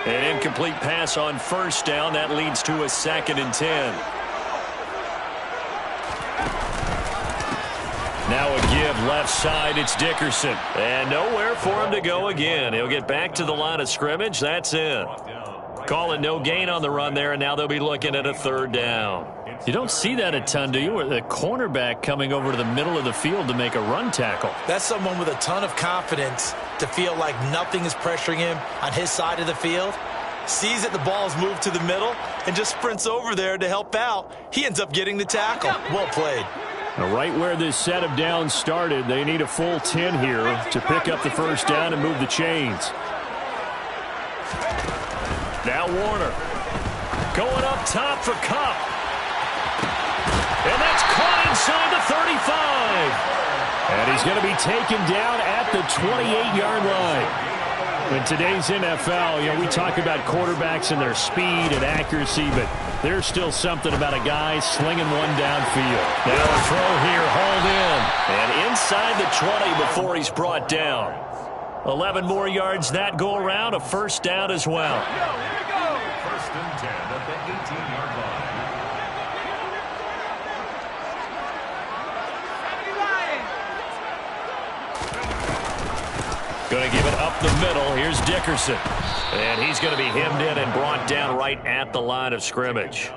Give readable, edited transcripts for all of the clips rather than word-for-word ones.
An incomplete pass on first down. That leads to a 2nd and 10. Now a give left side. It's Dickerson. And nowhere for him to go again. He'll get back to the line of scrimmage. That's it. Call it no gain on the run there, and now they'll be looking at a 3rd down. You don't see that a ton, do you? Where the cornerback coming over to the middle of the field to make a run tackle. That's someone with a ton of confidence to feel like nothing is pressuring him on his side of the field. Sees that the ball's moved to the middle and just sprints over there to help out. He ends up getting the tackle. Well played. Now, right where this set of downs started, they need a full 10 here to pick up the 1st down and move the chains. Now Warner going up top for Kupp. And that's caught inside the 35. And he's going to be taken down at the 28-yard line. In today's NFL, you know, we talk about quarterbacks and their speed and accuracy, but there's still something about a guy slinging one downfield. Now a throw here, hauled in. And inside the 20 before he's brought down. 11 more yards that go around, a 1st down as well. Here we go. 1st and 10 at the 18-yard line. Going to give it up the middle. Here's Dickerson. And he's going to be hemmed in and brought down right at the line of scrimmage.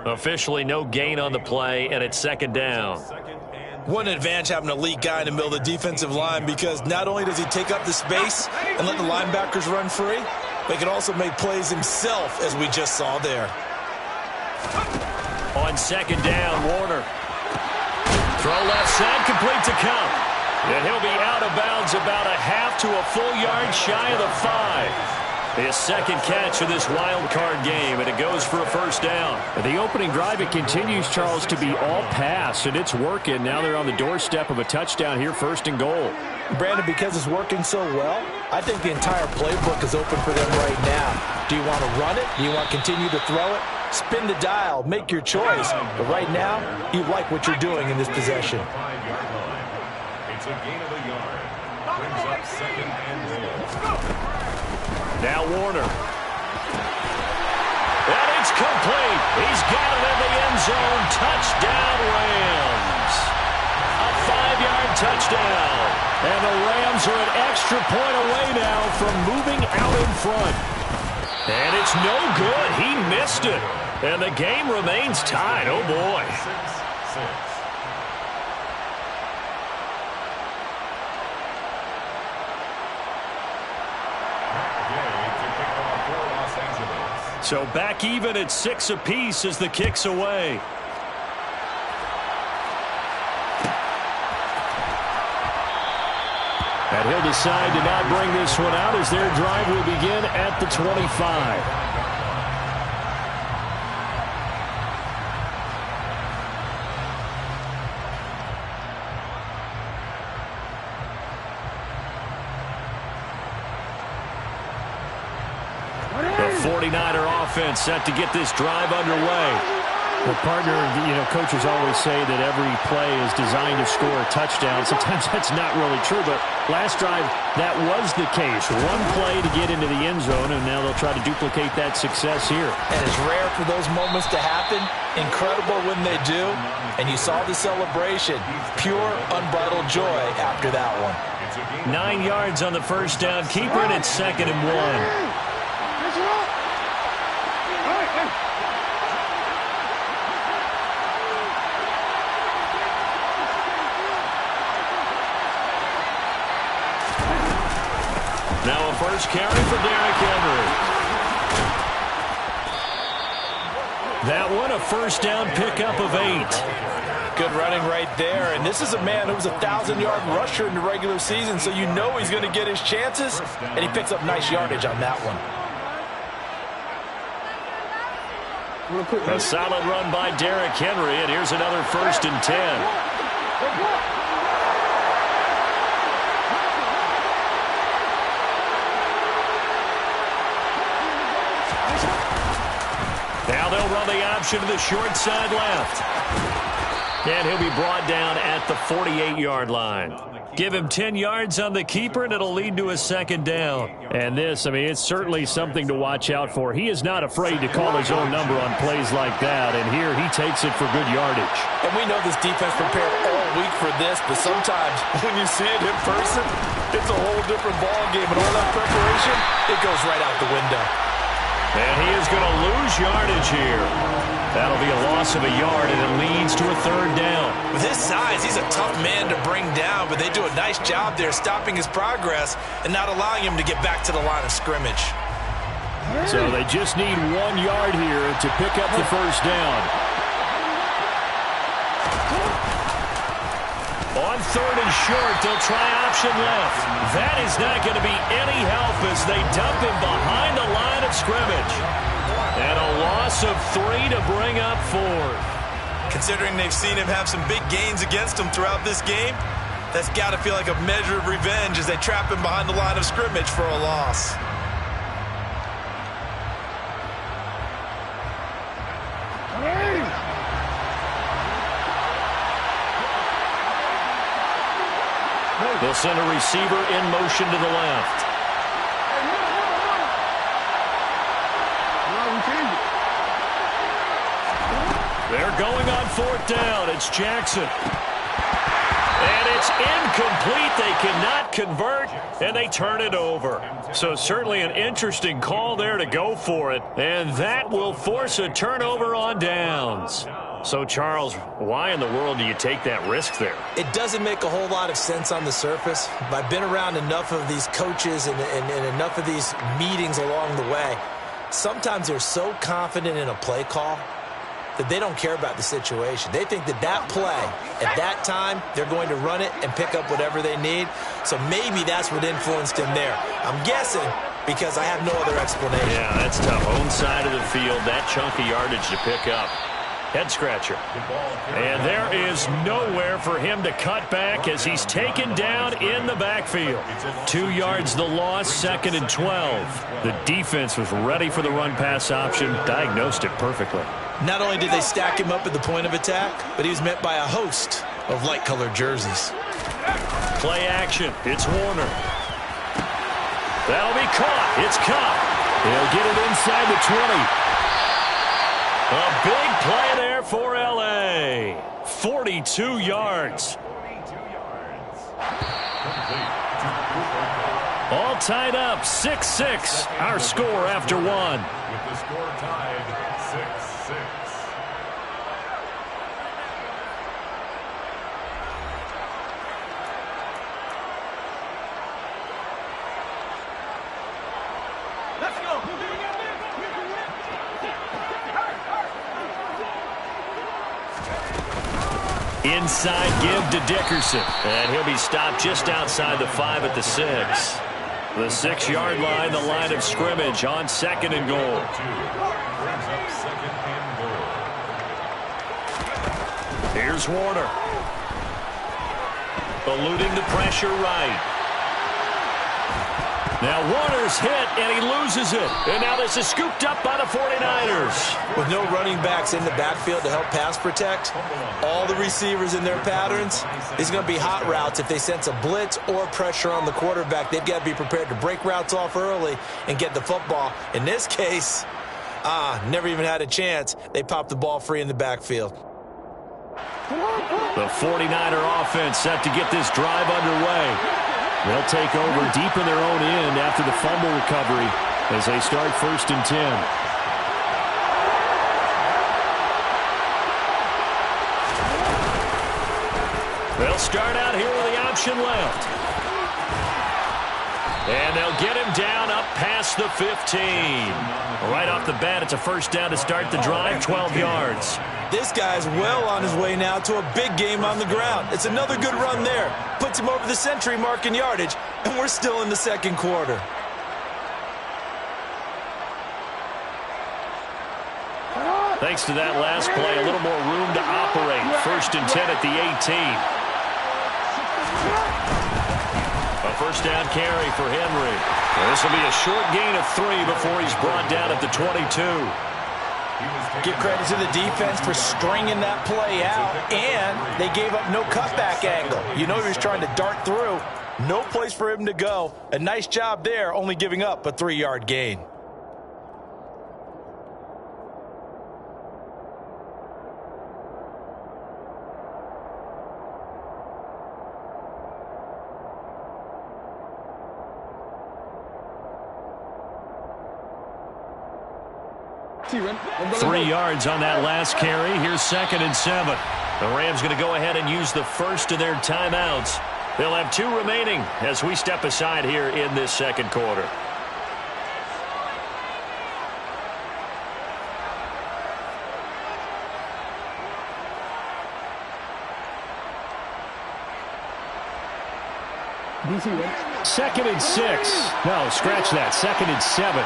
Officially no gain on the play, and it's 2nd down. What an advantage having an elite guy in the middle of the defensive line, because not only does he take up the space and let the linebackers run free, but he can also make plays himself, as we just saw there. On 2nd down, Warner. Throw left side, complete to Kupp. And he'll be out of bounds about a half to a full yard shy of the 5. His 2nd catch of this wild card game, and it goes for a 1st down. The opening drive, it continues, Charles, to be all pass, and it's working. Now they're on the doorstep of a touchdown here, 1st and goal. Brandon, because it's working so well, I think the entire playbook is open for them right now. Do you want to run it? Do you want to continue to throw it? Spin the dial, make your choice. But right now, you like what you're doing in this possession. It's a gain of a yard. Brings up 2nd and goal. Now Warner. And it's complete. He's got it in the end zone. Touchdown, Rams. A 5-yard touchdown. And the Rams are an extra point away now from moving out in front. And it's no good. He missed it. And the game remains tied. Oh, boy. 6-6. So back even at 6 apiece as the kick's away. And he'll decide to not bring this one out as their drive will begin at the 25. The 49er offense set to get this drive underway. The partner, coaches always say that every play is designed to score a touchdown. Sometimes that's not really true, but last drive, that was the case. One play to get into the end zone, and now they'll try to duplicate that success here. And it's rare for those moments to happen. Incredible when they do. And you saw the celebration. Pure, unbridled joy after that one. 9 yards on the 1st down. Keeper it at 2nd and 1. Now a first carry for Derrick Henry. That one a 1st down pickup of 8. Good running right there. And this is a man who was a 1,000-yard rusher in the regular season, so you know he's going to get his chances, and he picks up nice yardage on that one. A solid run by Derrick Henry, and here's another 1st and 10. Now they'll run the option to the short side left. And he'll be brought down at the 48-yard line. Give him 10 yards on the keeper, and it'll lead to a second down. And this, I mean, it's certainly something to watch out for. He is not afraid to call his own number on plays like that, and here he takes it for good yardage. And we know this defense prepared all week for this, but sometimes when you see it in person, it's a whole different ballgame, and all that preparation, it goes right out the window. And he is going to lose yardage here. That'll be a loss of a yard, and it leads to a third down. With his size, he's a tough man to bring down, but they do a nice job there stopping his progress and not allowing him to get back to the line of scrimmage. So they just need 1 yard here to pick up the first down. On third and short, they'll try option left. That is not going to be any help as they dump him behind the line of scrimmage. And a loss of 3 to bring up 4. Considering they've seen him have some big gains against him throughout this game, that's got to feel like a measure of revenge as they trap him behind the line of scrimmage for a loss. They'll send a receiver in motion to the left. They're going on fourth down. It's Jackson. And it's incomplete. They cannot convert, and they turn it over. So certainly an interesting call there to go for it, and that will force a turnover on downs. So, Charles, why in the world do you take that risk there? It doesn't make a whole lot of sense on the surface. But I've been around enough of these coaches and enough of these meetings along the way. Sometimes they're so confident in a play call that they don't care about the situation. They think that that play, at that time, they're going to run it and pick up whatever they need. So maybe that's what influenced him there. I'm guessing because I have no other explanation. Yeah, that's tough. Own side of the field, that chunk of yardage to pick up. Head scratcher. And there is nowhere for him to cut back as he's taken down in the backfield. 2 yards the loss, 2nd and 12. The defense was ready for the run-pass option, diagnosed it perfectly. Not only did they stack him up at the point of attack, but he was met by a host of light-colored jerseys. Play action. It's Warner. That'll be caught. It's Kupp. He'll get it inside the 20. A big play there for L.A. 42 yards. All tied up, 6-6. Our score after 1. With the score tied 6-6. Let's go. Inside give to Dickerson. And he'll be stopped just outside the 5 at the 6. The 6-yard line, the line of scrimmage on 2nd and goal. Brings up 2nd and goal. Here's Warner. Eluding the pressure right. Now Warner's hit, and he loses it. And now this is scooped up by the 49ers. With no running backs in the backfield to help pass protect, all the receivers in their patterns, it's going to be hot routes. If they sense a blitz or pressure on the quarterback, they've got to be prepared to break routes off early and get the football. In this case, never even had a chance. They popped the ball free in the backfield. The 49er offense set to get this drive underway. They'll take over deep in their own end after the fumble recovery as they start 1st and 10. They'll start out here with the option left. And they'll get him down up past the 15. Right off the bat, it's a first down to start the drive, 12 yards. This guy's well on his way now to a big game on the ground. It's another good run there. Puts him over the century mark in yardage, and we're still in the 2nd quarter. Thanks to that last play, a little more room to operate. 1st and 10 at the 18. A first down carry for Henry. This will be a short gain of 3 before he's brought down at the 22. Give credit to the defense for stringing that play out, and they gave up no cutback angle. You know he was trying to dart through. No place for him to go. A nice job there, only giving up a 3-yard gain. Three yards on that last carry. Here's 2nd and 7. The Rams going to go ahead and use the first of their timeouts. They'll have 2 remaining as we step aside here in this second quarter. Second and 6. No, scratch that. 2nd and 7.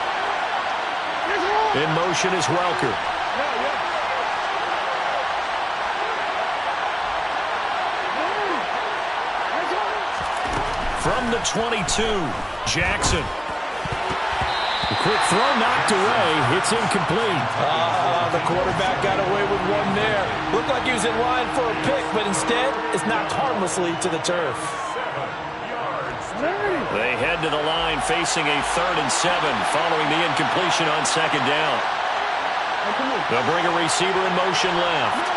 In motion is Welker. From the 22, Jackson. The quick throw knocked away. It's incomplete. The quarterback got away with one there. Looked like he was in line for a pick, but instead it's knocked harmlessly to the turf. They head to the line facing a 3rd and 7 following the incompletion on 2nd down. They'll bring a receiver in motion left.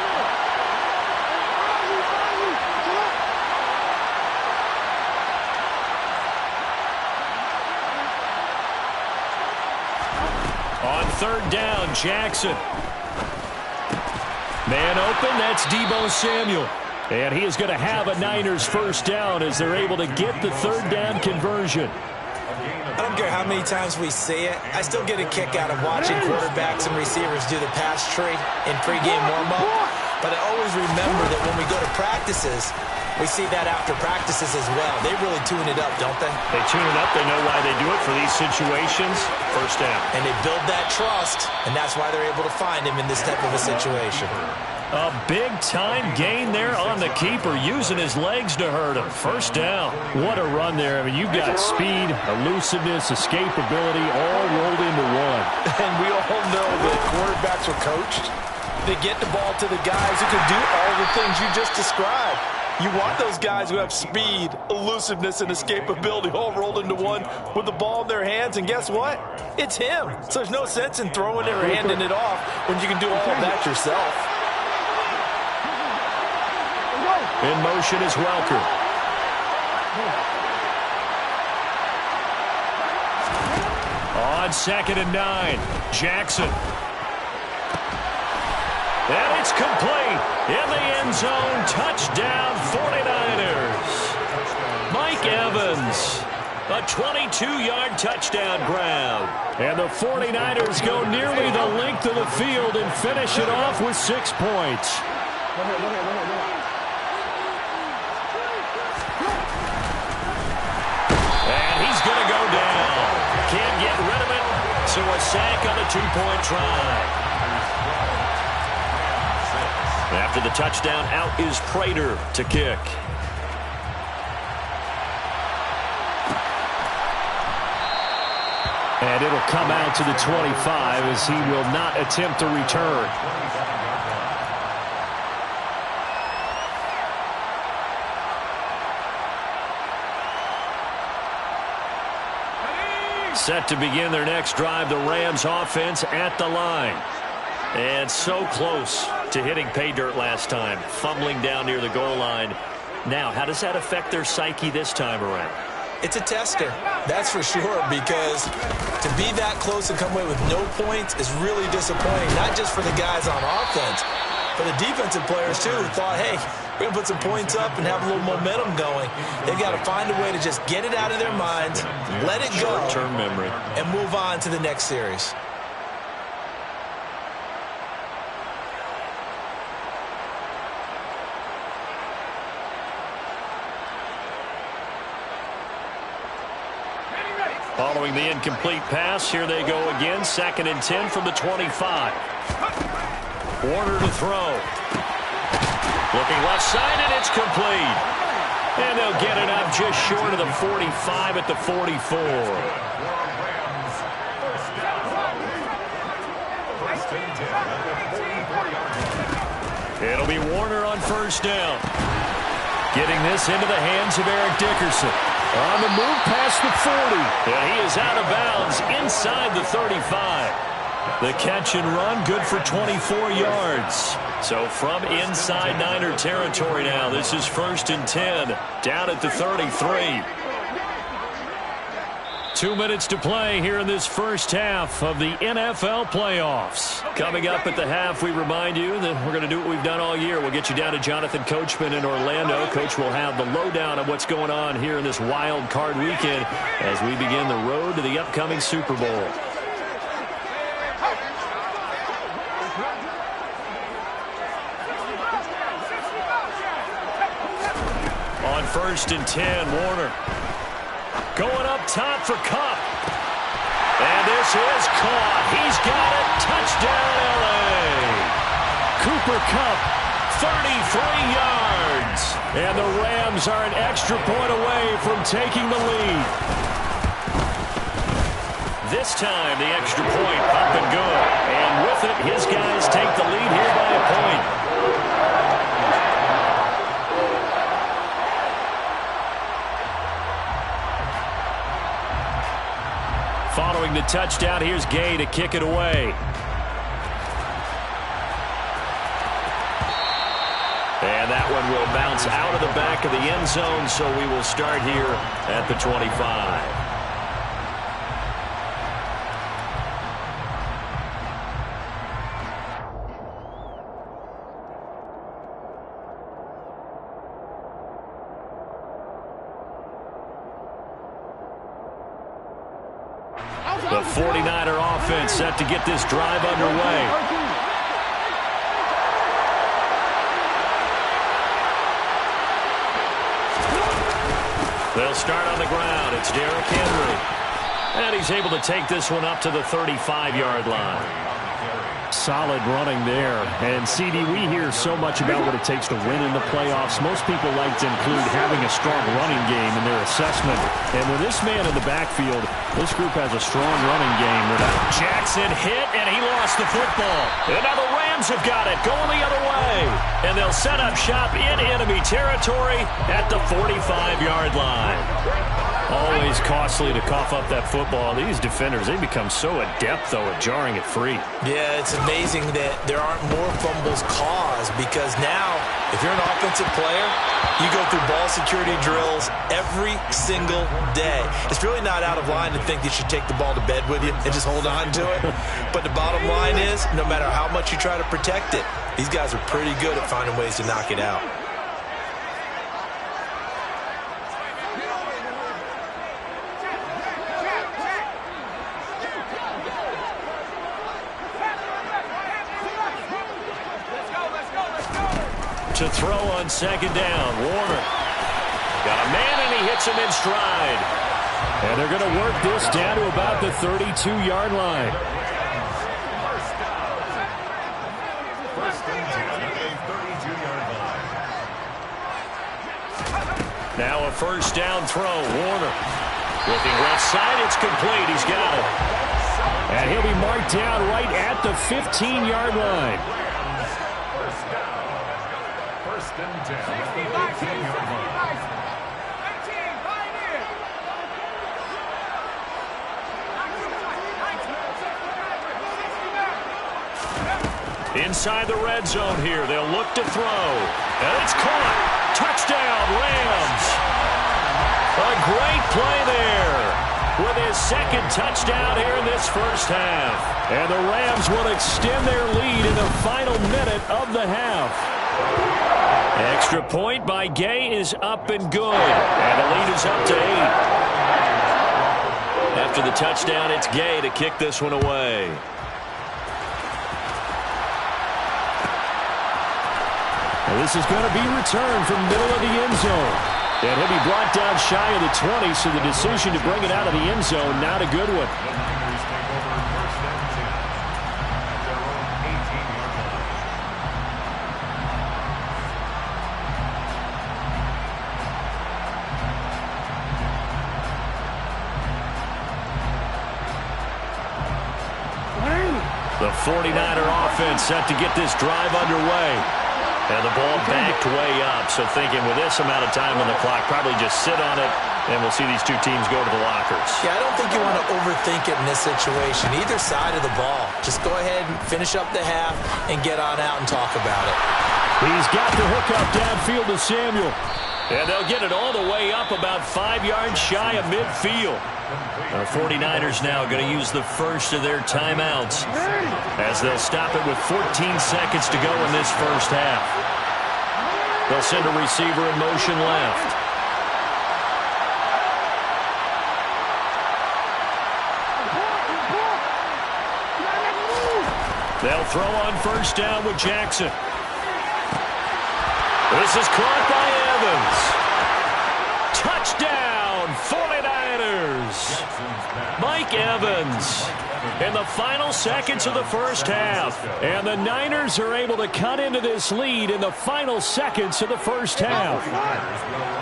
On 3rd down, Jackson. Man open, that's Deebo Samuel. And he is going to have a Niners first down as they're able to get the 3rd down conversion. I don't care how many times we see it. I still get a kick out of watching quarterbacks and receivers do the pass tree in pregame warm-up. But I always remember that when we go to practices, we see that after practices as well. They really tune it up, don't they? They tune it up. They know why they do it for these situations. First down. And they build that trust, and that's why they're able to find him in this type of a situation. A big-time gain there on the keeper, using his legs to hurt him. First down. What a run there. I mean, you've got speed, elusiveness, escapability, all rolled into one. And we all know that quarterbacks are coached. They get the ball to the guys who can do all the things you just described. You want those guys who have speed, elusiveness, and escapability all rolled into one with the ball in their hands. And guess what? It's him. So there's no sense in throwing it or handing it off when you can do all of that yourself. In motion is Welker. On 2nd and 9, Jackson. And it's complete. In the end zone, touchdown 49ers. Mike Evans, a 22-yard touchdown grab. And the 49ers go nearly the length of the field and finish it off with 6 points. Going to go down. Can't get rid of it. So a sack on a 2-point try. After the touchdown, out is Prater to kick. And it'll come out to the 25 as he will not attempt to return. Set to begin their next drive, the Rams offense at the line. And so close to hitting pay dirt last time, fumbling down near the goal line. Now, how does that affect their psyche this time around? It's a tester, that's for sure, because to be that close and come away with no points is really disappointing, not just for the guys on offense, but the defensive players, too, who thought, hey, we're going to put some points up and have a little momentum going. They've got to find a way to just get it out of their minds, let it go, short-term memory, and move on to the next series. Following the incomplete pass, here they go again. 2nd and 10 from the 25. Warner to throw. Looking left side, and it's complete. And they'll get it up just short of the 45 at the 44. 10 at the 44-yard line. It'll be Warner on first down. Getting this into the hands of Eric Dickerson. On the move past the 40. And he is out of bounds inside the 35. The catch and run, good for 24 yards. So from inside Niner territory now, this is 1st and 10, down at the 33. 2 minutes to play here in this first half of the NFL playoffs. Coming up at the half, we remind you that we're going to do what we've done all year. We'll get you down to Jonathan Coachman in Orlando. Coach will have the lowdown of what's going on here in this wild card weekend as we begin the road to the upcoming Super Bowl. On 1st and 10, Warner. Going up top for Kupp. And this is caught. He's got it. Touchdown, L.A. Cooper Kupp, 33 yards. And the Rams are an extra point away from taking the lead. This time, the extra point up and good. And with it, his guys take the lead here by a point. Following the touchdown, here's Gay to kick it away. And that one will bounce out of the back of the end zone, so we will start here at the 25. The 49er offense set to get this drive underway. They'll start on the ground. It's Derrick Henry. And he's able to take this one up to the 35-yard line. Solid running there. And, CD, we hear so much about what it takes to win in the playoffs. Most people like to include having a strong running game in their assessment. And with this man in the backfield, this group has a strong running game. Jackson hit, and he lost the football. And now the Rams have got it, going the other way. And they'll set up shop in enemy territory at the 45-yard line. Always costly to cough up that football. These defenders, they become so adept, though, at jarring it free. Yeah, it's amazing that there aren't more fumbles caused because now, if you're an offensive player, you go through ball security drills every single day. It's really not out of line to think you should take the ball to bed with you and just hold on to it. But the bottom line is, no matter how much you try to protect it, these guys are pretty good at finding ways to knock it out. To throw on second down, Warner. Got a man, and he hits him in stride. And they're going to work this down to about the 32-yard line. First and 10 at the 32-yard line. Now a first down throw, Warner. Looking left side, it's complete. He's got it. And he'll be marked down right at the 15-yard line. First and 10 at the 15-yard line. Inside the red zone here, they'll look to throw. And it's caught. Touchdown, Rams. A great play there with his second touchdown here in this first half. And the Rams will extend their lead in the final minute of the half. Extra point by Gay is up and good. And the lead is up to 8. After the touchdown, it's Gay to kick this one away. And this is going to be returned from middle of the end zone. And he'll be brought down shy of the 20, so the decision to bring it out of the end zone, not a good one. The Niners take over first and 10 at their own 18-yard line. The 49er offense set to get this drive underway. And the ball backed way up. So thinking with this amount of time on the clock, probably just sit on it, and we'll see these two teams go to the lockers. Yeah, I don't think you want to overthink it in this situation. Either side of the ball. Just go ahead and finish up the half and get on out and talk about it. He's got the hookup downfield to Samuel. And they'll get it all the way up about 5 yards shy of midfield. The 49ers now going to use the first of their timeouts as they'll stop it with 14 seconds to go in this first half. They'll send a receiver in motion left. They'll throw on first down with Jackson. This is caught by Evans. Touchdown, 49ers. Mike Evans in the final seconds of the first half. And the Niners are able to cut into this lead in the final seconds of the first half.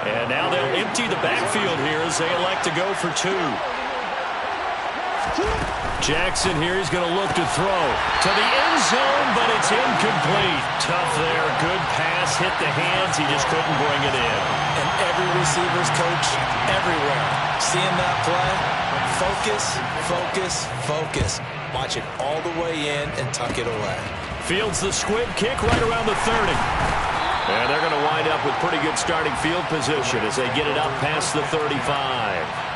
And now they'll empty the backfield here as they elect to go for two. Jackson here is going to look to throw to the end zone, but it's incomplete. Tough there. Good pass. Hit the hands. He just couldn't bring it in. And every receiver's coach everywhere. Seeing that play, focus, focus, focus. Watch it all the way in and tuck it away. Fields the squib kick right around the 30. And they're going to wind up with pretty good starting field position as they get it up past the 35.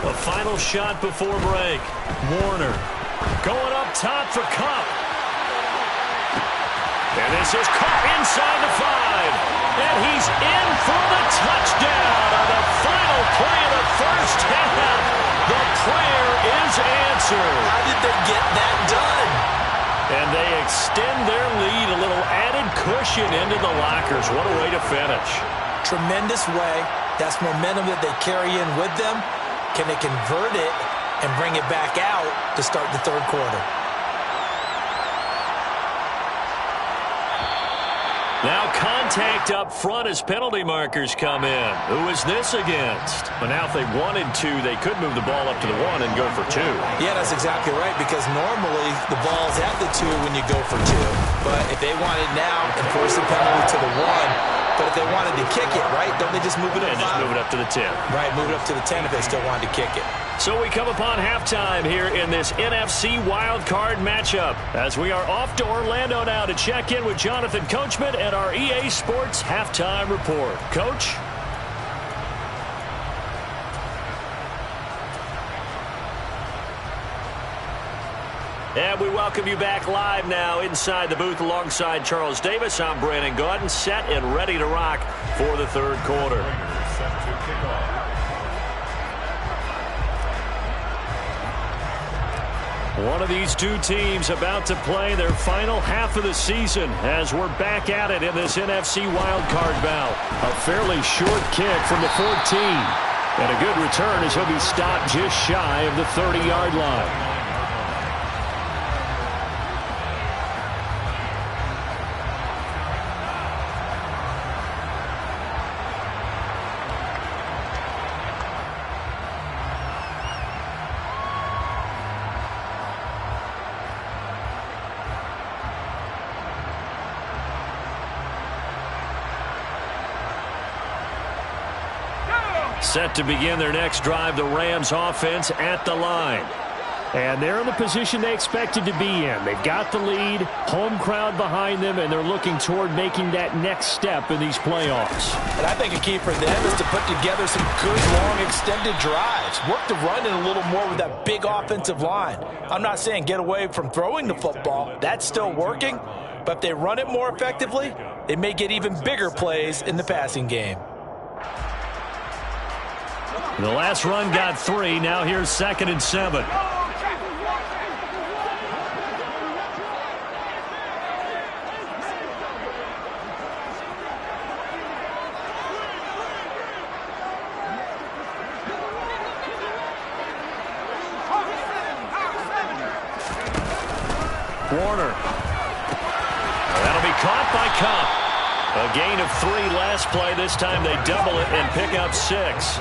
A final shot before break. Warner going up top for Kupp. And this is Kupp inside the 5. And he's in for the touchdown on the final play of the first half. The prayer is answered. How did they get that done? And they extend their lead, a little added cushion into the lockers. What a way to finish. Tremendous way. That's momentum that they carry in with them. Can they convert it and bring it back out to start the third quarter? Now contact up front as penalty markers come in. Who is this against? Well, now if they wanted to, they could move the ball up to the 1 and go for 2. Yeah, that's exactly right, because normally the ball's at the 2 when you go for 2. But if they wanted now, enforce the penalty to the 1. But if they wanted to kick it, right, don't they just move it up? And just move it up to the 10. Right, move it up to the 10 if they still wanted to kick it. So we come upon halftime here in this NFC Wild Card matchup as we are off to Orlando now to check in with Jonathan Coachman and our EA Sports Halftime Report. Coach? And we welcome you back live now inside the booth alongside Charles Davis. I'm Brandon Gaudin, set and ready to rock for the third quarter. One of these two teams about to play their final half of the season as we're back at it in this NFC wildcard bout. A fairly short kick from the 14. And a good return as he'll be stopped just shy of the 30-yard line. Set to begin their next drive, the Rams offense at the line. And they're in the position they expected to be in. They've got the lead, home crowd behind them, and they're looking toward making that next step in these playoffs. And I think a key for them is to put together some good, long, extended drives. Work the run in a little more with that big offensive line. I'm not saying get away from throwing the football. That's still working. But if they run it more effectively, they may get even bigger plays in the passing game. The last run got 3. Now here's 2nd and 7. by Kupp. A gain of 3 last play. This time they double it and pick up 6.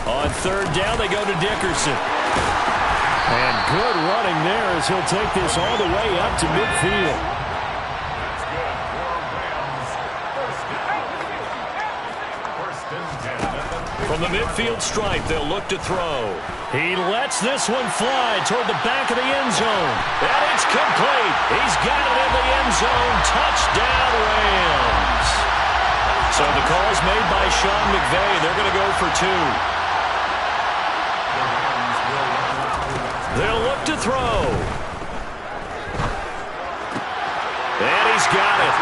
On 3rd down, they go to Dickerson. And good running there as he'll take this all the way up to midfield. From the midfield stripe, they'll look to throw. He lets this one fly toward the back of the end zone. And it's complete. He's got it in the end zone. Touchdown, Rams. So the call's made by Sean McVay. They're going to go for 2. They'll look to throw. And he's got it.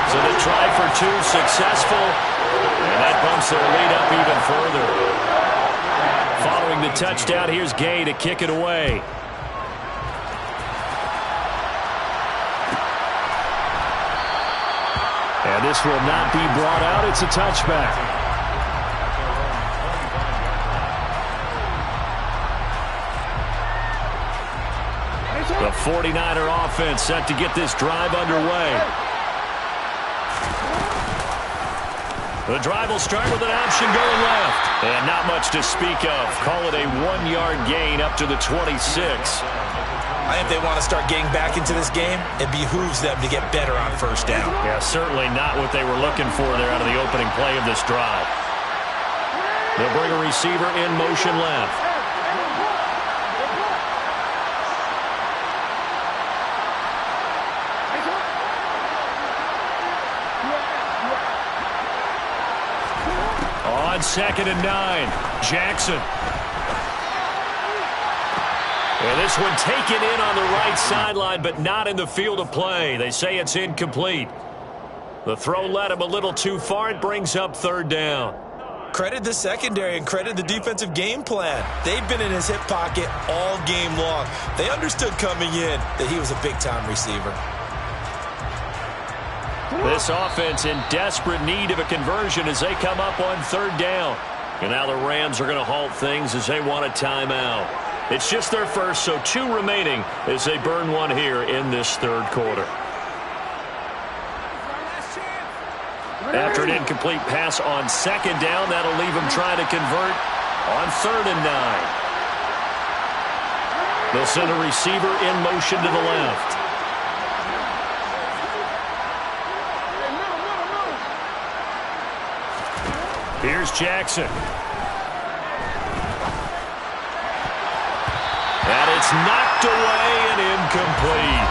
So the try for 2 successful. And that bumps their lead up even further. Following the touchdown, here's Gay to kick it away. And this will not be brought out. It's a touchback. The 49er offense set to get this drive underway. The drive will start with an option going left. And not much to speak of. Call it a 1-yard gain up to the 26. I think they want to start getting back into this game. It behooves them to get better on 1st down. Yeah, certainly not what they were looking for there out of the opening play of this drive. They'll bring a receiver in motion left. On 2nd and 9, Jackson. And this one taken in on the right sideline, but not in the field of play. They say it's incomplete. The throw led him a little too far. It brings up 3rd down. Credit the secondary and credit the defensive game plan. They've been in his hip pocket all game long. They understood coming in that he was a big-time receiver. This offense in desperate need of a conversion as they come up on 3rd down. And now the Rams are going to halt things as they want a timeout. It's just their first, so 2 remaining as they burn one here in this 3rd quarter. After an incomplete pass on 2nd down, that'll leave them trying to convert on 3rd and 9. They'll send a receiver in motion to the left. Here's Jackson. And it's knocked away and incomplete.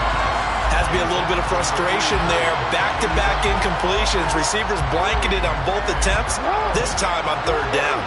Has to be a little bit of frustration there. Back-to-back incompletions. Receivers blanketed on both attempts, this time on 3rd down.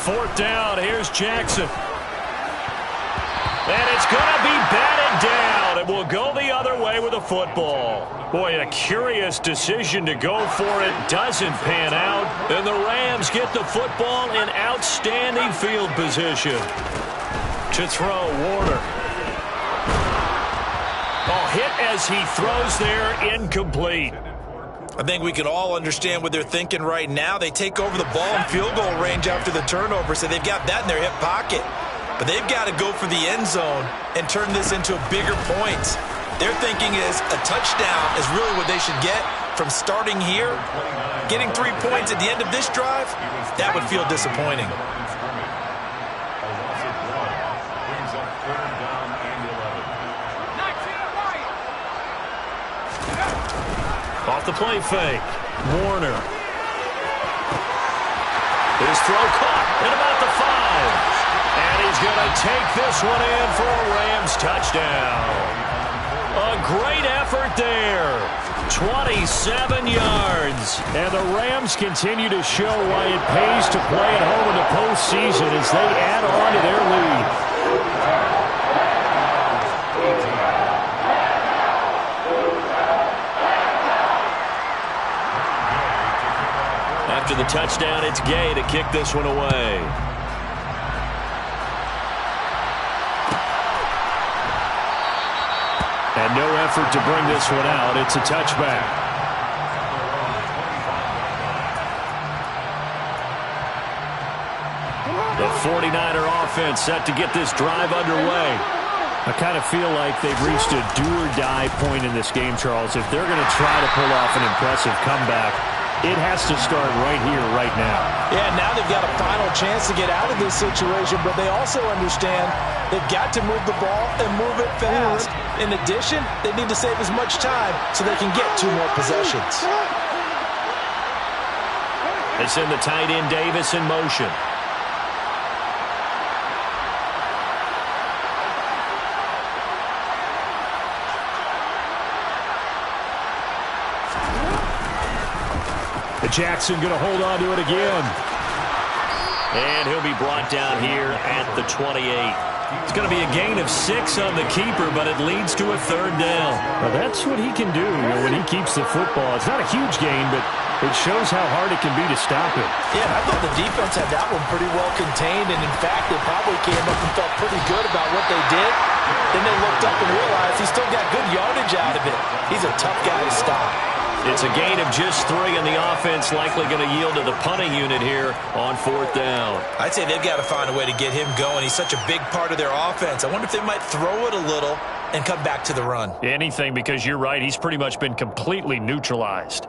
Fourth down, here's Jackson. And it's going to be batted down. It will go the other way with the football. Boy, a curious decision to go for it. Doesn't pan out. And the Rams get the football in outstanding field position. To throw, Warner. Oh, hit as he throws there, incomplete. I think we can all understand what they're thinking right now. They take over the ball in field goal range after the turnover, so they've got that in their hip pocket. But they've got to go for the end zone and turn this into a bigger point. Their thinking is a touchdown is really what they should get from starting here. Getting 3 points at the end of this drive, that would feel disappointing. Off the play fake, Warner. His throw caught at about the 5. And he's going to take this one in for a Rams touchdown. A great effort there. 27 yards. And the Rams continue to show why it pays to play at home in the postseason as they add on to their lead. After the touchdown, it's Gay to kick this one away. And no effort to bring this one out. It's a touchback. The 49er offense set to get this drive underway. I kind of feel like they've reached a do-or-die point in this game, Charles. If they're going to try to pull off an impressive comeback, it has to start right here, right now. Yeah, now they've got a final chance to get out of this situation, but they also understand they've got to move the ball and move it fast. In addition, they need to save as much time so they can get 2 more possessions. They send the tight end Davis in motion. Jackson going to hold on to it again. And he'll be brought down here at the 28. It's going to be a gain of 6 on the keeper, but it leads to a 3rd down. Well, that's what he can do when he keeps the football. It's not a huge gain, but it shows how hard it can be to stop it. Yeah, I thought the defense had that one pretty well contained, and in fact, they probably came up and felt pretty good about what they did. Then they looked up and realized he still got good yardage out of it. He's a tough guy to stop. It's a gain of just 3, and the offense likely going to yield to the punting unit here on 4th down. I'd say they've got to find a way to get him going. He's such a big part of their offense. I wonder if they might throw it a little and come back to the run. Anything, because you're right. He's pretty much been completely neutralized.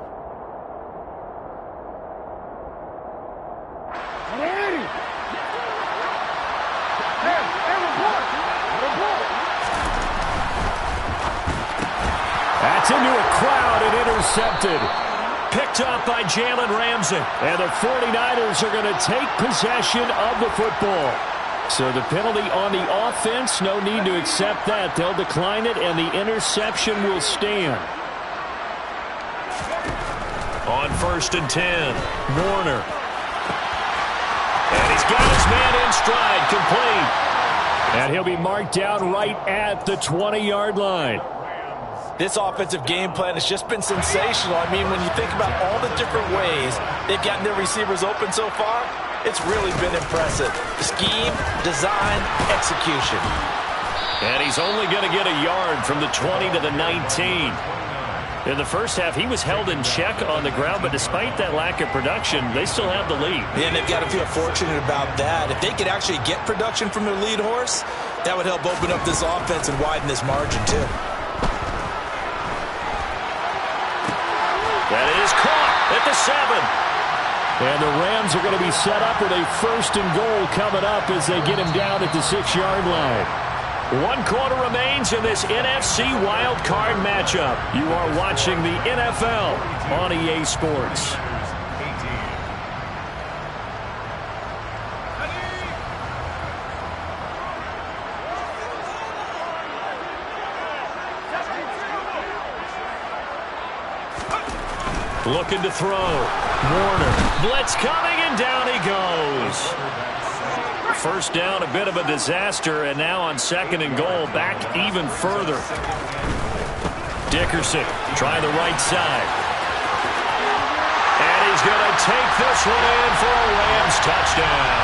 That's into a crowd and intercepted. Picked up by Jalen Ramsey. And the 49ers are going to take possession of the football. So the penalty on the offense, no need to accept that. They'll decline it, and the interception will stand. On 1st and 10, Warner. And he's got his man in stride, complete. And he'll be marked down right at the 20-yard line. This offensive game plan has just been sensational. I mean, when you think about all the different ways they've gotten their receivers open so far, it's really been impressive. Scheme, design, execution. And he's only going to get a yard from the 20 to the 19. In the first half, he was held in check on the ground, but despite that lack of production, they still have the lead. Yeah, and they've got to feel fortunate about that. If they could actually get production from their lead horse, that would help open up this offense and widen this margin, too. That is caught at the 7. And the Rams are going to be set up with a 1st and goal coming up as they get him down at the 6-yard line. 1 quarter remains in this NFC Wild Card matchup. You are watching the NFL on EA Sports. Looking to throw. Warner. Blitz coming, and down he goes. 1st down, a bit of a disaster, and now on 2nd and goal, back even further. Dickerson trying the right side. And he's going to take this one in for a Rams touchdown.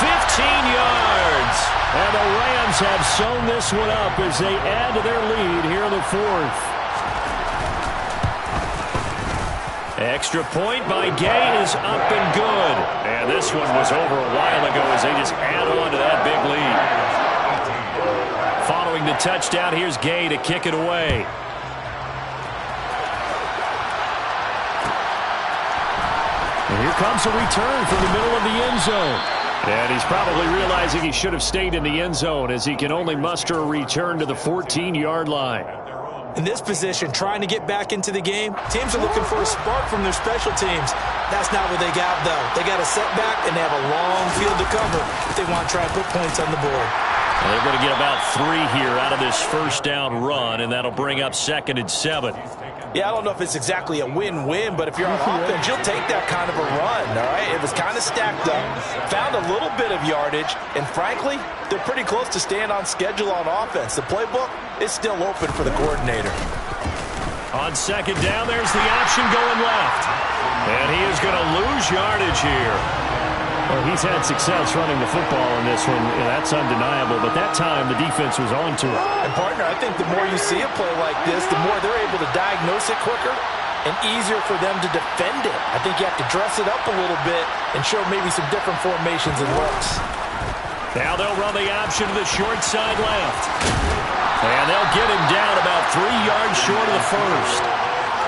15 yards. And the Rams have sewn this one up as they add to their lead here in the 4th. Extra point by Gay is up and good. And this one was over a while ago as they just add on to that big lead. Following the touchdown, here's Gay to kick it away. And here comes a return from the middle of the end zone. And he's probably realizing he should have stayed in the end zone as he can only muster a return to the 14-yard line. In this position, trying to get back into the game, teams are looking for a spark from their special teams. That's not what they got, though. They got a setback, and they have a long field to cover if they want to try and put points on the board. They're going to get about 3 here out of this first down run, and that'll bring up 2nd and 7. Yeah, I don't know if it's exactly a win-win, but if you're on offense, you'll take that kind of a run, all right? It was kind of stacked up, found a little bit of yardage, and frankly, they're pretty close to staying on schedule on offense. The playbook is still open for the coordinator. On 2nd down, there's the option going left. And he is going to lose yardage here. Well, he's had success running the football in this one. Yeah, that's undeniable. But that time, the defense was on to it. And, partner, I think the more you see a play like this, the more they're able to diagnose it quicker and easier for them to defend it. I think you have to dress it up a little bit and show maybe some different formations and looks. Now they'll run the option to the short side left. And they'll get him down about 3 yards short of the first.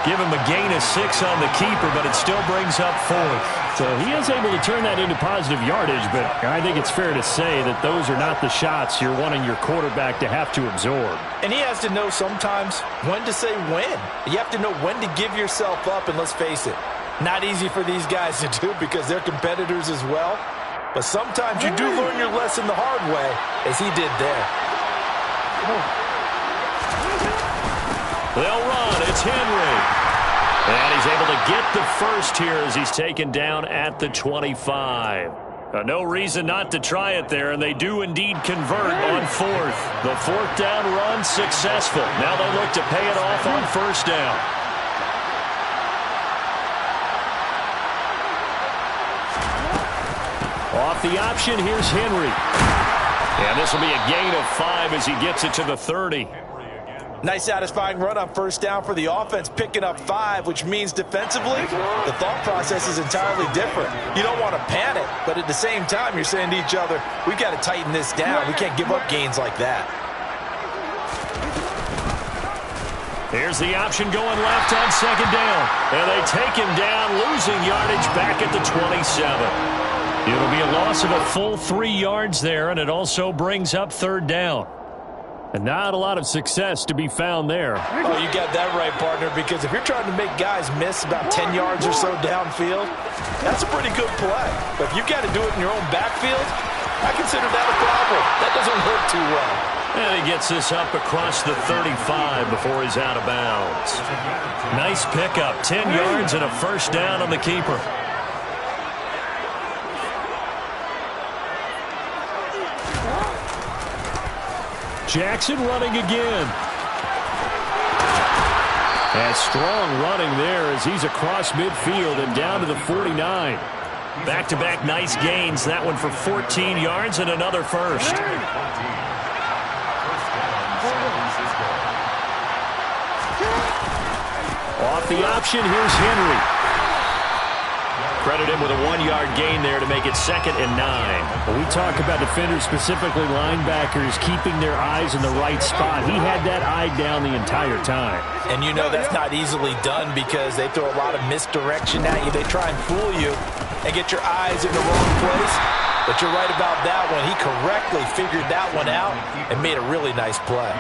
Give him a gain of 6 on the keeper, but it still brings up 4th. So he is able to turn that into positive yardage, but I think it's fair to say that those are not the shots you're wanting your quarterback to have to absorb. And he has to know sometimes when to say when. You have to know when to give yourself up, and let's face it, not easy for these guys to do because they're competitors as well. But sometimes you do learn your lesson the hard way, as he did there. They'll run. It's Henry. And he's able to get the first here as he's taken down at the 25. No reason not to try it there, and they do indeed convert on 4th. The 4th down run successful. Now they look to pay it off on 1st down. Off the option, here's Henry. And this will be a gain of 5 as he gets it to the 30. Nice satisfying run on 1st down for the offense, picking up 5, which means defensively, the thought process is entirely different. You don't want to panic, but at the same time, you're saying to each other, we've got to tighten this down. We can't give up gains like that. Here's the option going left on 2nd down. And they take him down, losing yardage back at the 27. It'll be a loss of a full 3 yards there, and it also brings up 3rd down. And not a lot of success to be found there. Oh, you got that right, partner, because if you're trying to make guys miss about 10 yards or so downfield, that's a pretty good play. But if you've got to do it in your own backfield, I consider that a problem. That doesn't work too well. And he gets this up across the 35 before he's out of bounds. Nice pickup, 10 yards and a 1st down on the keeper. Jackson running again. And strong running there as he's across midfield and down to the 49. Back-to-back nice gains. That one for 14 yards and another 1st. Off the option, here's Henry. Credit him with a 1-yard gain there to make it 2nd and 9. When we talk about defenders, specifically linebackers, keeping their eyes in the right spot, he had that eye down the entire time. And you know that's not easily done because they throw a lot of misdirection at you. They try and fool you and get your eyes in the wrong place. But you're right about that one. He correctly figured that one out and made a really nice play.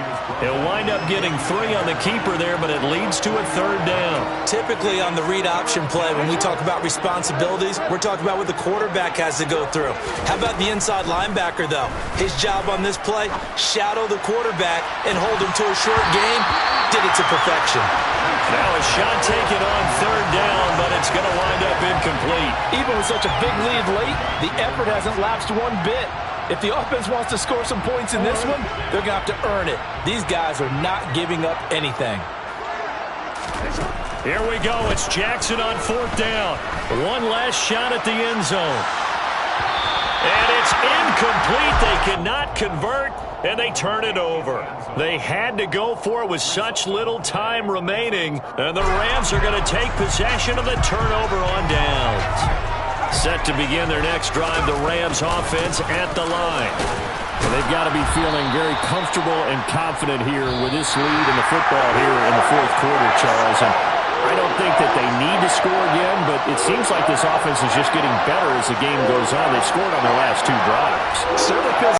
He'll wind up getting 3 on the keeper there, but it leads to a 3rd down. Typically on the read option play, when we talk about responsibilities, we're talking about what the quarterback has to go through. How about the inside linebacker, though? His job on this play, shadow the quarterback and hold him to a short game. Did it to perfection. Now a shot taken on 3rd down, but it's going to wind up incomplete. Even with such a big lead late, the effort hasn't lapsed one bit. If the offense wants to score some points in this one, they're going to have to earn it. These guys are not giving up anything. Here we go. It's Jackson on 4th down. One last shot at the end zone. And it's incomplete. They cannot convert, and they turn it over. They had to go for it with such little time remaining, and the Rams are going to take possession of the turnover on downs. Set to begin their next drive, the Rams offense at the line. Well, they've got to be feeling very comfortable and confident here with this lead in the football here in the 4th quarter, Charles. And I don't think that they need to score again, but it seems like this offense is just getting better as the game goes on. They've scored on their last 2 drives. Certainly feels